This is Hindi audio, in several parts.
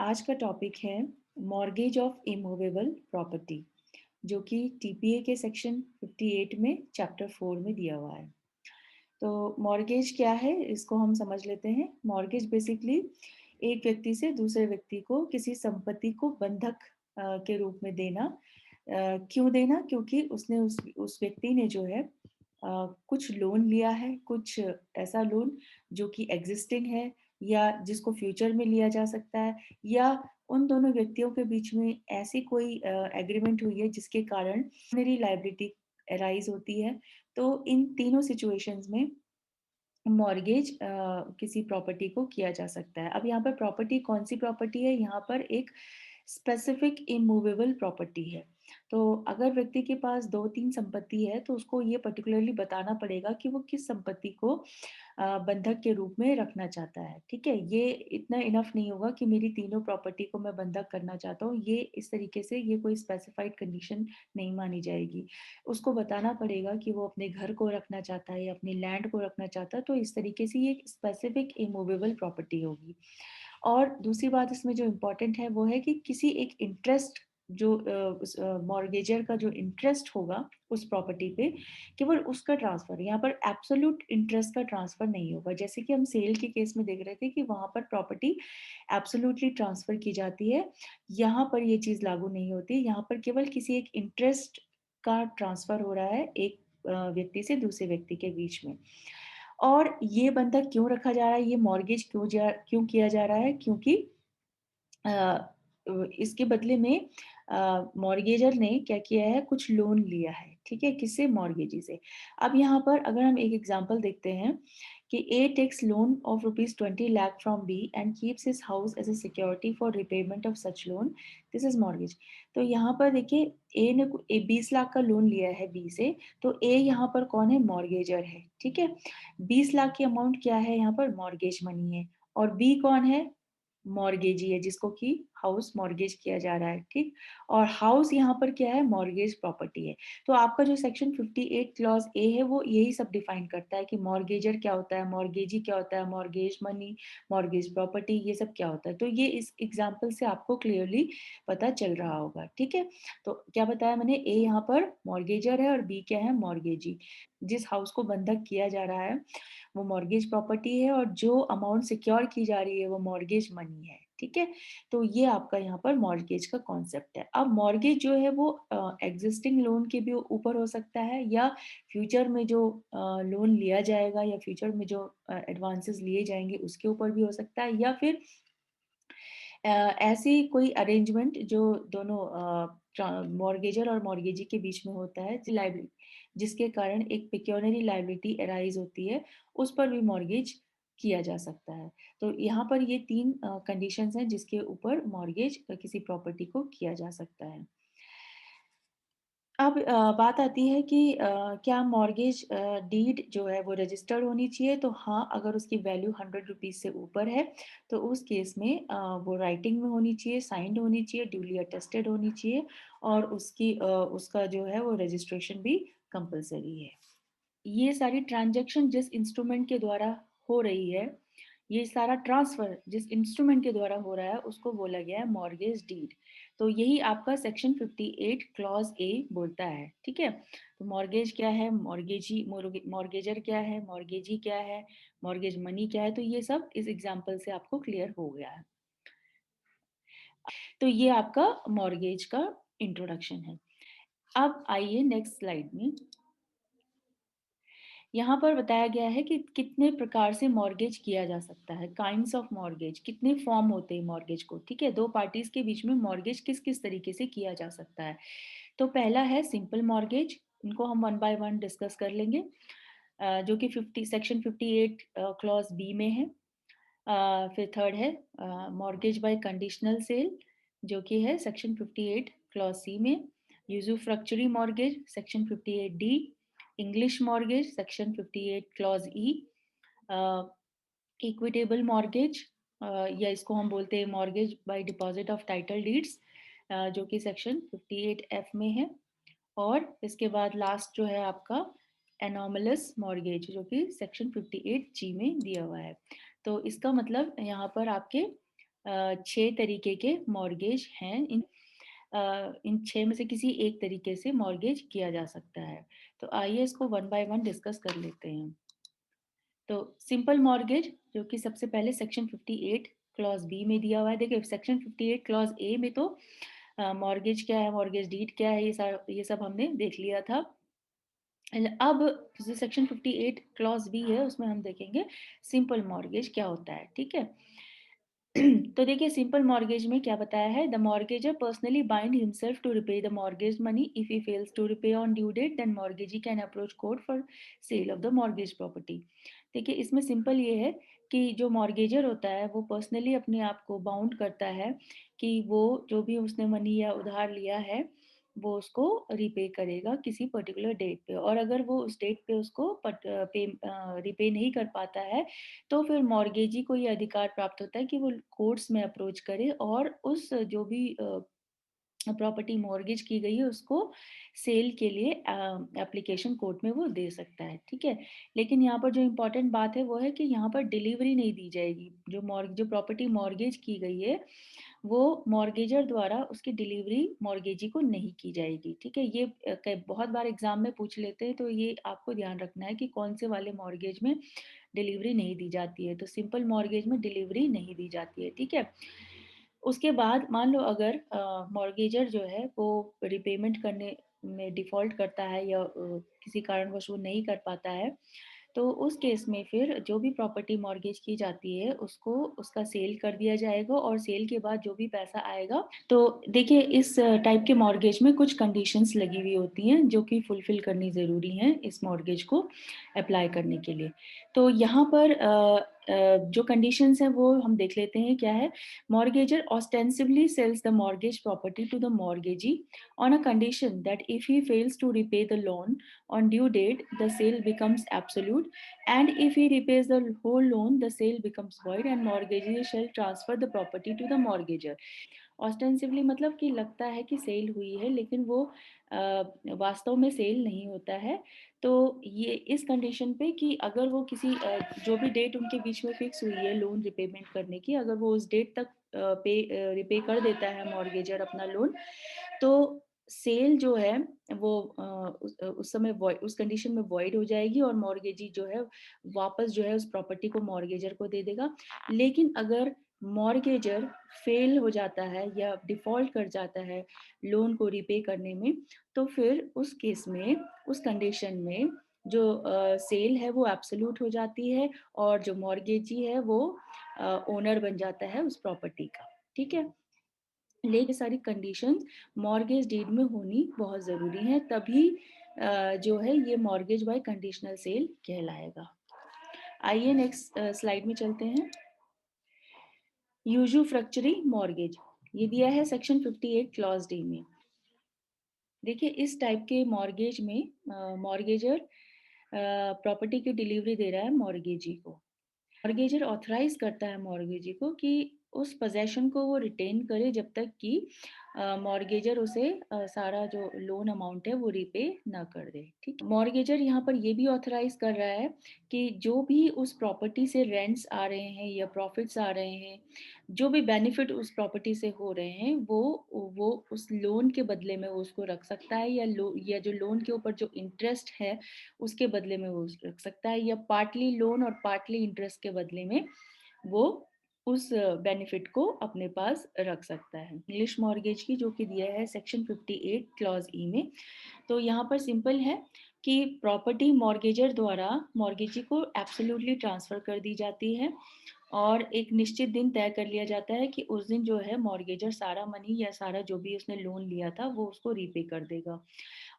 आज का टॉपिक है मॉर्गेज ऑफ इमूवेबल प्रॉपर्टी, जो कि टीपीए के सेक्शन 58 में चैप्टर 4 में दिया हुआ है। तो मॉर्गेज क्या है, इसको हम समझ लेते हैं। मॉर्गेज बेसिकली एक व्यक्ति से दूसरे व्यक्ति को किसी संपत्ति को बंधक के रूप में देना। क्यों देना? क्योंकि उसने उस व्यक्ति ने जो है कुछ लोन लिया है, कुछ ऐसा लोन जो कि एग्जिस्टिंग है या जिसको फ्यूचर में लिया जा सकता है, या उन दोनों व्यक्तियों के बीच में ऐसी कोई एग्रीमेंट हुई है जिसके कारण मेरी लायबिलिटी अराइज होती है। तो इन तीनों सिचुएशंस में मॉर्गेज किसी प्रॉपर्टी को किया जा सकता है। अब यहाँ पर प्रॉपर्टी कौन सी प्रॉपर्टी है? यहाँ पर एक स्पेसिफिक इमूवेबल प्रॉपर्टी है। तो अगर व्यक्ति के पास 2-3 संपत्ति है तो उसको ये पर्टिकुलरली बताना पड़ेगा कि वो किस संपत्ति को बंधक के रूप में रखना चाहता है। ठीक है? ये इतना इनफ नहीं होगा कि मेरी तीनों प्रॉपर्टी को मैं बंधक करना चाहता हूँ। ये इस तरीके से ये कोई स्पेसिफाइड कंडीशन नहीं मानी जाएगी। उसको बताना पड़ेगा कि वो अपने घर को रखना चाहता है या अपनी लैंड को रखना चाहता है, तो इस तरीके से ये एक स्पेसिफिक इमूवेबल प्रॉपर्टी होगी। और दूसरी बात इसमें जो इम्पोर्टेंट है वो है कि किसी एक इंटरेस्ट जो उस मॉर्गेजर का जो इंटरेस्ट होगा उस प्रॉपर्टी पे, केवल उसका ट्रांसफर, यहाँ पर एब्सोल्यूट इंटरेस्ट का ट्रांसफर नहीं होगा। जैसे कि हम सेल के केस में देख रहे थे कि वहां पर प्रॉपर्टी एब्सोल्यूटली ट्रांसफर की जाती है, यहाँ पर ये चीज लागू नहीं होती। यहाँ पर केवल किसी एक इंटरेस्ट का ट्रांसफर हो रहा है एक व्यक्ति से दूसरे व्यक्ति के बीच में। और ये बंधक क्यों रखा जा रहा है, ये मॉर्गेज क्यों किया जा रहा है? क्योंकि इसके बदले में मॉर्गेजर ने क्या किया है, कुछ लोन लिया है। ठीक है? किससे? मॉर्गेजी से। अब यहाँ पर अगर हम एक एग्जांपल देखते हैं कि A takes loan of rupees 20 lakh from B and keeps his house as a security for repayment of such loan, this is mortgage. तो यहाँ पर देखिए, ए ने 20 लाख का लोन लिया है बी से, तो ए यहाँ पर कौन है? मॉर्गेजर है। ठीक है? 20 लाख की अमाउंट क्या है? यहाँ पर मॉर्गेज मनी है। और बी कौन है? मॉर्गेजी है, जिसको कि हाउस मॉर्गेज किया जा रहा है। ठीक? और हाउस यहाँ पर क्या है? मॉर्गेज प्रॉपर्टी है। तो आपका जो सेक्शन 58 क्लॉज ए है वो यही सब डिफाइन करता है कि मॉर्गेजर क्या होता है, मॉर्गेजी क्या होता है, मॉर्गेज मनी, मॉर्गेज प्रॉपर्टी, ये सब क्या होता है। तो ये इस एग्जाम्पल से आपको क्लियरली पता चल रहा होगा। ठीक है? तो क्या बताया मैंने? ए यहाँ पर मॉर्गेजर है और बी क्या है? मॉर्गेजी। जिस हाउस को बंधक किया जा रहा है वो मॉर्गेज प्रॉपर्टी है और जो अमाउंट सिक्योर की जा रही है वो मॉर्गेज मनी है। ठीक है? तो ये आपका यहाँ पर मॉर्गेज का कॉन्सेप्ट है। अब मॉर्गेज जो है वो एग्जिस्टिंग लोन के भी ऊपर हो सकता है, या फ्यूचर में जो लोन लिया जाएगा या फ्यूचर में जो एडवांसेस लिए जाएंगे उसके ऊपर भी हो सकता है, या फिर ऐसी कोई अरेंजमेंट जो दोनों मॉर्गेजर और मॉर्गेजी के बीच में होता है, लाइबिलिटी जिसके कारण एक पिक्योनरी लाइबिलिटी अराइज होती है, उस पर भी मॉर्गेज किया जा सकता है। तो यहाँ पर ये तीन कंडीशंस हैं जिसके ऊपर मॉर्गेज किसी प्रॉपर्टी को किया जा सकता है। अब बात आती है कि क्या मॉर्गेज डीड जो है वो रजिस्टर्ड होनी चाहिए? तो हाँ, अगर उसकी वैल्यू 100 रुपीज से ऊपर है तो उस केस में वो राइटिंग में होनी चाहिए, साइंड होनी चाहिए, ड्यूली अटेस्टेड होनी चाहिए, और उसका जो है वो रजिस्ट्रेशन भी कंपलसरी है। ये सारी ट्रांजैक्शन जिस इंस्ट्रूमेंट के द्वारा हो रही है, ये सारा ट्रांसफर जिस इंस्ट्रूमेंट के द्वारा हो रहा है उसको बोला गया है मॉर्गेज डीड। तो यही आपका सेक्शन 58 क्लॉज ए बोलता है। ठीक है? तो मॉर्गेज क्या है, मॉर्गेजर क्या है, मॉर्गेजी क्या है, मॉर्गेज मनी क्या है, तो ये सब इस एग्जाम्पल से आपको क्लियर हो गया है। तो ये आपका मॉर्गेज का इंट्रोडक्शन है। अब आइए नेक्स्ट स्लाइड में। यहाँ पर बताया गया है कि कितने प्रकार से मॉर्गेज किया जा सकता है, काइंड्स ऑफ मॉर्गेज, कितने फॉर्म होते हैं मॉर्गेज को। ठीक है? दो पार्टीज के बीच में मॉर्गेज किस किस तरीके से किया जा सकता है। तो पहला है सिंपल मॉर्गेज, इनको हम वन बाय वन डिस्कस कर लेंगे, जो कि 58 क्लॉज बी में है। फिर थर्ड है मॉर्गेज बाय कंडीशनल सेल, जो कि है सेक्शन 58 क्लॉज सी में। Usufructuary mortgage section 58 D, English mortgage section 58 clause E, equitable mortgage, या इसको हम बोलते हैं mortgage by deposit of title deeds, जो कि सेक्शन 58 एफ में है। और इसके बाद लास्ट जो है आपका एनोमलस मॉर्गेज, जो कि सेक्शन 58 जी में दिया हुआ है। तो इसका मतलब यहाँ पर आपके 6 तरीके के मॉर्गेज हैं। इन 6 में से किसी एक तरीके से मॉर्गेज किया जा सकता है। तो आइए इसको वन बाय वन डिस्कस कर लेते हैं। तो सिंपल मॉर्गेज जो कि सबसे पहले सेक्शन 58 क्लॉज बी में दिया हुआ है। देखिए सेक्शन 58 क्लॉज ए में तो मॉर्गेज क्या है, मॉर्गेज डीड क्या है, ये सब हमने देख लिया था। अब जो सेक्शन 58 क्लॉज बी है उसमें हम देखेंगे सिंपल मॉर्गेज क्या होता है। ठीक है। तो देखिए सिंपल मॉर्गेज में क्या बताया है, the mortgagor personally bind himself to repay the mortgage money. If he fails to repay on due date then mortgagee can approach court for sale of the mortgage property. देखिए इसमें सिंपल ये है कि जो मॉर्गेजर होता है वो पर्सनली अपने आप को बाउंड करता है कि वो जो भी उसने मनी या उधार लिया है वो उसको रिपे करेगा किसी पर्टिकुलर डेट पे, और अगर वो उस डेट पे उसको रिपे नहीं कर पाता है तो फिर मॉर्गेजी को ये अधिकार प्राप्त होता है कि वो कोर्ट्स में अप्रोच करे और उस जो भी प्रॉपर्टी मॉर्गेज की गई है उसको सेल के लिए एप्लीकेशन कोर्ट में वो दे सकता है। ठीक है। लेकिन यहाँ पर जो इम्पोर्टेंट बात है वो है कि यहाँ पर डिलीवरी नहीं दी जाएगी। जो प्रॉपर्टी मॉर्गेज की गई है वो मॉर्गेजर द्वारा उसकी डिलीवरी मॉर्गेजी को नहीं की जाएगी। ठीक है। ये बहुत बार एग्जाम में पूछ लेते हैं, तो ये आपको ध्यान रखना है कि कौन से वाले मॉर्गेज में डिलीवरी नहीं दी जाती है। तो सिंपल मॉर्गेज में डिलीवरी नहीं दी जाती है। ठीक है। उसके बाद मान लो अगर मॉर्गेजर जो है वो रिपेमेंट करने में डिफ़ॉल्ट करता है या किसी कारणवश वो नहीं कर पाता है, तो उस केस में फिर जो भी प्रॉपर्टी मॉर्गेज की जाती है उसको उसका सेल कर दिया जाएगा, और सेल के बाद जो भी पैसा आएगा, तो देखिए इस टाइप के मॉर्गेज में कुछ कंडीशंस लगी हुई होती हैं जो कि फुलफिल करनी ज़रूरी हैं इस मॉर्गेज को अप्लाई करने के लिए। तो यहाँ पर जो कंडीशंस हैं वो हम देख लेते हैं क्या है। Mortgager ostensibly sells the mortgage property to the mortgagee on a condition that if he fails to repay the loan on due date, the sale becomes absolute, and if he repays the whole loan, the sale becomes void and mortgagee shall transfer the property to the mortgager. ऑस्टेंसिवली मतलब कि लगता है कि सेल हुई है लेकिन वो वास्तव में सेल नहीं होता है। तो ये इस कंडीशन पे कि अगर वो किसी जो भी डेट उनके बीच में फिक्स हुई है लोन रिपेमेंट करने की, अगर वो उस डेट तक रिपे कर देता है मॉर्गेजर अपना लोन, तो सेल जो है वो उस समय उस कंडीशन में वॉइड हो जाएगी और मॉर्गेजी जो है वापस जो है उस प्रॉपर्टी को मॉर्गेजर को दे देगा। लेकिन अगर मॉर्गेजर फेल हो जाता है या डिफॉल्ट कर जाता है लोन को रिपे करने में, तो फिर उस केस में उस कंडीशन में जो सेल है वो एब्सोल्यूट हो जाती है और जो मॉर्गेजी है वो ओनर बन जाता है उस प्रॉपर्टी का। ठीक है। लेकिन सारी कंडीशंस मॉर्गेज डीड में होनी बहुत ज़रूरी है, तभी जो है ये मॉर्गेज बाय कंडीशनल सेल कहलाएगा। आइए नेक्स्ट स्लाइड में चलते हैं। यूजुफ्रक्चरी मॉर्गेज ये दिया है सेक्शन 58 क्लॉज डी में। देखिए इस टाइप के मॉर्गेज में मॉर्गेजर प्रॉपर्टी की डिलीवरी दे रहा है मॉर्गेजी को। मॉर्गेजर ऑथराइज करता है मॉर्गेजी को कि उस पोजेशन को वो रिटेन करे जब तक कि मॉर्गेजर उसे सारा जो लोन अमाउंट है वो रिपे ना कर दे। ठीक। मॉर्गेजर यहाँ पर ये भी ऑथराइज कर रहा है कि जो भी उस प्रॉपर्टी से रेंट्स आ रहे हैं या प्रॉफिट्स आ रहे हैं, जो भी बेनिफिट उस प्रॉपर्टी से हो रहे हैं वो उस लोन के बदले में वो उसको रख सकता है, या जो लोन के ऊपर जो इंटरेस्ट है उसके बदले में वो रख सकता है, या पार्टली लोन और पार्टली इंटरेस्ट के बदले में वो उस बेनिफिट को अपने पास रख सकता है। इंग्लिश मॉर्गेज की जो कि दिया है सेक्शन 58 क्लॉज ई में। तो यहाँ पर सिंपल है कि प्रॉपर्टी मॉर्गेजर द्वारा मॉर्गेजी को एब्सोल्युटली ट्रांसफर कर दी जाती है और एक निश्चित दिन तय कर लिया जाता है कि उस दिन जो है मॉर्गेजर सारा मनी या सारा जो भी उसने लोन लिया था वो उसको रीपे कर देगा।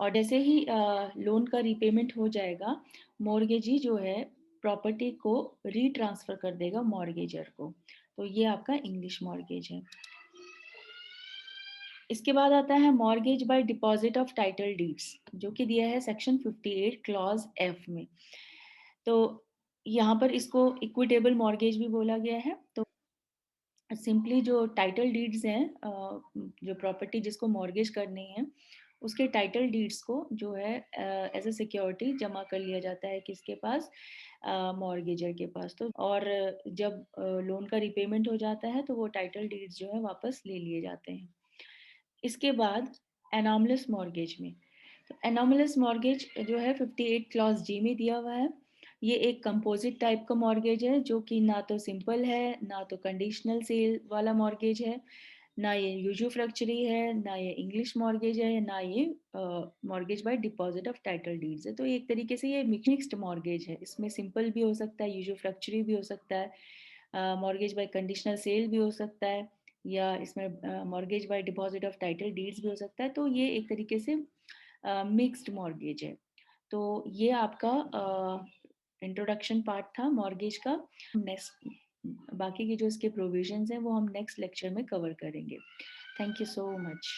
और जैसे ही लोन का रीपेमेंट हो जाएगा, मॉर्गेजी जो है प्रॉपर्टी को रीट्रांसफर कर देगा मॉर्गेजर को। तो ये आपका इंग्लिश मॉर्गेज है। इसके बाद आता है mortgage by deposit of title deeds जो कि दिया है सेक्शन 58 क्लॉज एफ में। तो यहाँ पर इसको इक्विटेबल मॉर्गेज भी बोला गया है। तो सिंपली जो टाइटल डीड्स हैं, जो प्रॉपर्टी जिसको मॉर्गेज करनी है उसके टाइटल डीड्स को जो है एज ए सिक्योरिटी जमा कर लिया जाता है किसके पास, मॉर्गेजर के पास। तो और जब लोन का रिपेमेंट हो जाता है तो वो टाइटल डीड्स जो है वापस ले लिए जाते हैं। इसके बाद एनॉमलस मॉर्गेज में, तो एनॉमलस मॉर्गेज जो है 58 क्लॉज जी में दिया हुआ है। ये एक कंपोजिट टाइप का मॉर्गेज है जो कि ना तो सिंपल है, ना तो कंडीशनल सेल वाला मॉर्गेज है, ना ये यूजूफ्रैक्चरी है, ना ये इंग्लिश मॉर्गेज है, ना ये mortgage by deposit of title deeds है। तो एक तरीके से ये मिक्स्ड मॉर्गेज है। इसमें सिंपल भी हो सकता है, यूजूफ्रैक्चरी भी हो सकता है, मॉर्गेज बाय कंडीशनल सेल भी हो सकता है, या इसमें mortgage by deposit of title deeds भी हो सकता है। तो ये एक तरीके से मिक्स्ड मॉर्गेज है। तो ये आपका इंट्रोडक्शन पार्ट था मॉर्गेज का। नेक्स्ट बाकी की जो इसके प्रोविजंस हैं वो हम नेक्स्ट लेक्चर में कवर करेंगे। Thank you so much.